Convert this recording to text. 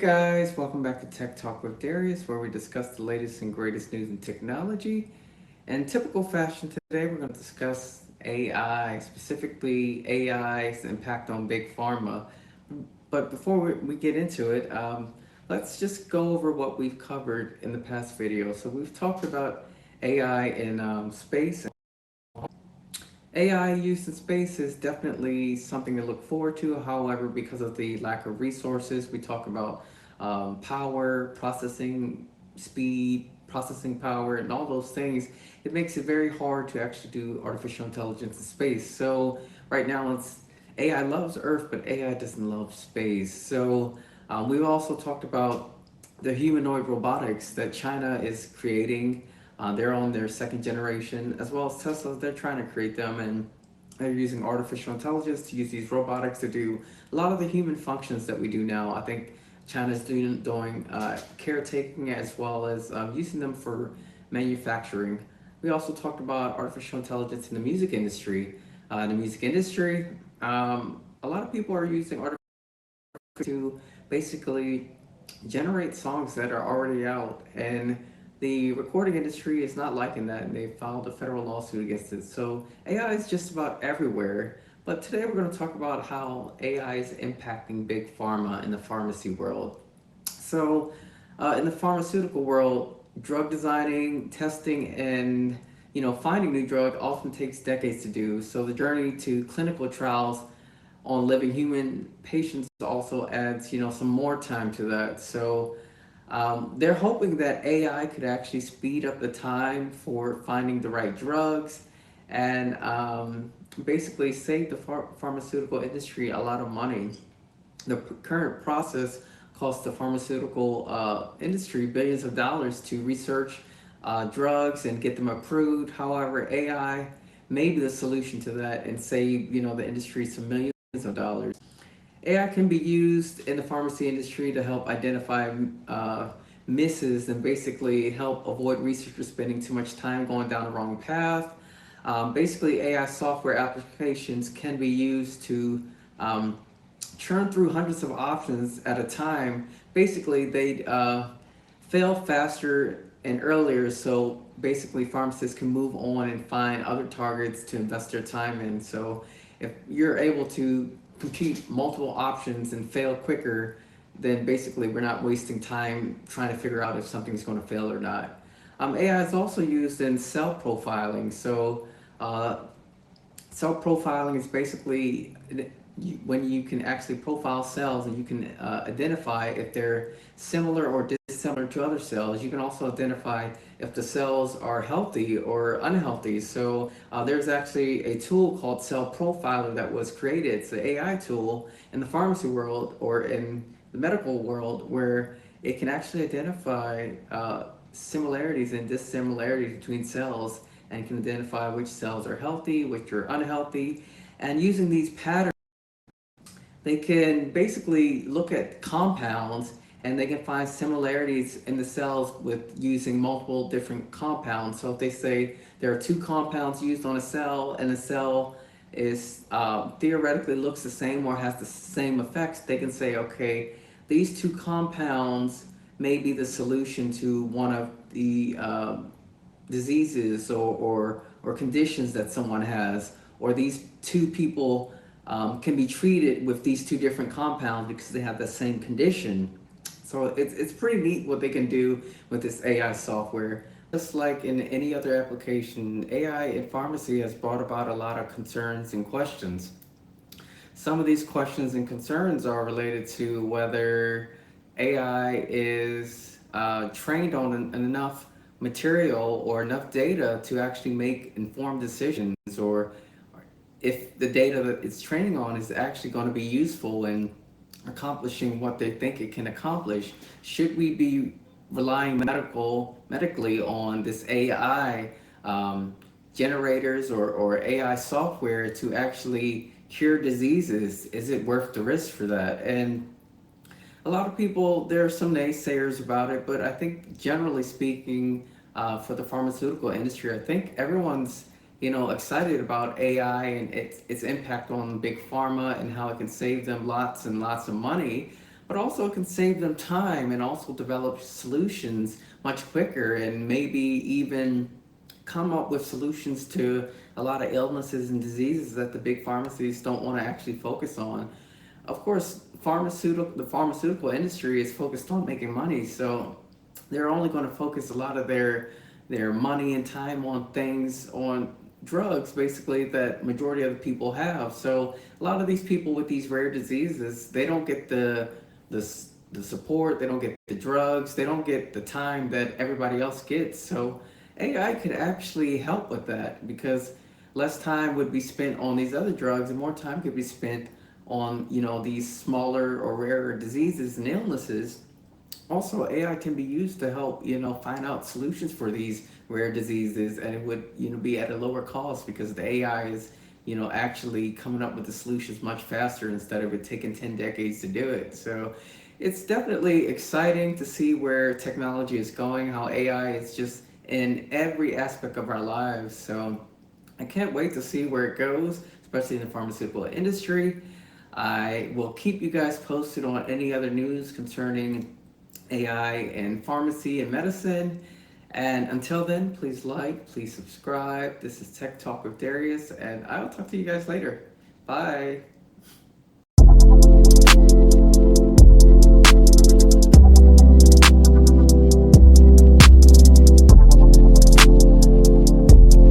guys, welcome back to Tech Talk with Darius, where we discuss the latest and greatest news in technology. In typical fashion today, we're going to discuss AI, specifically AI's impact on Big Pharma. But before we get into it, let's just go over what we've covered in the past video. So we've talked about AI in space. AI used in space is definitely something to look forward to. However, because of the lack of resources, we talk about power, processing speed, processing power, and all those things. It makes it very hard to actually do artificial intelligence in space. So right now, it's AI loves Earth, but AI doesn't love space. So we've also talked about the humanoid robotics that China is creating. They're on their second generation, as well as Tesla. They're trying to create them, and they're using artificial intelligence to use these robotics to do a lot of the human functions that we do now. I think China's doing caretaking as well as using them for manufacturing. We also talked about artificial intelligence in the music industry. A lot of people are using artificial to basically generate songs that are already out, and the recording industry is not liking that, and they filed a federal lawsuit against it. So AI is just about everywhere. But today we're going to talk about how AI is impacting big pharma in the pharmacy world. So, in the pharmaceutical world, drug designing, testing, and finding new drug often takes decades to do. So the journey to clinical trials on living human patients also adds some more time to that. So they're hoping that AI could actually speed up the time for finding the right drugs and basically save the pharmaceutical industry a lot of money. The current process costs the pharmaceutical industry billions of dollars to research drugs and get them approved. However, AI may be the solution to that and save the industry some millions of dollars. AI can be used in the pharmacy industry to help identify misses and basically help avoid researchers spending too much time going down the wrong path. Basically, AI software applications can be used to churn through hundreds of options at a time. Basically, they fail faster and earlier, so basically pharmacists can move on and find other targets to invest their time in. So if you're able to compete multiple options and fail quicker, then basically we're not wasting time trying to figure out if something's going to fail or not. AI is also used in cell profiling. So cell profiling is basically when you can actually profile cells and you can identify if they're similar or dissimilar to other cells. You can also identify if the cells are healthy or unhealthy. So there's actually a tool called Cell Profiler that was created. It's an AI tool in the pharmacy world or in the medical world where it can actually identify similarities and dissimilarities between cells and can identify which cells are healthy, which are unhealthy. And using these patterns, they can basically look at compounds and they can find similarities in the cells with using multiple different compounds. So if they say there are two compounds used on a cell and the cell is theoretically looks the same or has the same effects, they can say, okay, these two compounds may be the solution to one of the diseases or conditions that someone has, or these two people can be treated with these two different compounds because they have the same condition. So it's pretty neat what they can do with this AI software. Just like in any other application, AI in pharmacy has brought about a lot of concerns and questions. Some of these questions and concerns are related to whether AI is trained on enough material or enough data to actually make informed decisions, or if the data that it's training on is actually going to be useful in accomplishing what they think it can accomplish. Should we be relying medically on this AI generators or AI software to actually cure diseases? Is it worth the risk for that? And a lot of people, there are some naysayers about it, but I think generally speaking, for the pharmaceutical industry, I think everyone's excited about AI and its impact on big pharma and how it can save them lots and lots of money. but also it can save them time and also develop solutions much quicker and maybe even come up with solutions to a lot of illnesses and diseases that the big pharmacies don't want to actually focus on. Of course, the pharmaceutical industry is focused on making money, so they're only going to focus a lot of their money and time on things on drugs basically that majority of the people have. So a lot of these people with these rare diseases, they don't get the the support, they don't get the drugs, they don't get the time that everybody else gets. So AI could actually help with that because less time would be spent on these other drugs and more time could be spent on, these smaller or rarer diseases and illnesses. Also, AI can be used to help, find out solutions for these rare diseases, and it would, be at a lower cost because the AI is, actually coming up with the solutions much faster instead of it taking 10 decades to do it. So it's definitely exciting to see where technology is going, how AI is just in every aspect of our lives. So I can't wait to see where it goes, especially in the pharmaceutical industry. I will keep you guys posted on any other news concerning AI and pharmacy and medicine. And until then, please like, please subscribe. This is Tech Talk with Darius, and I'll talk to you guys later. Bye.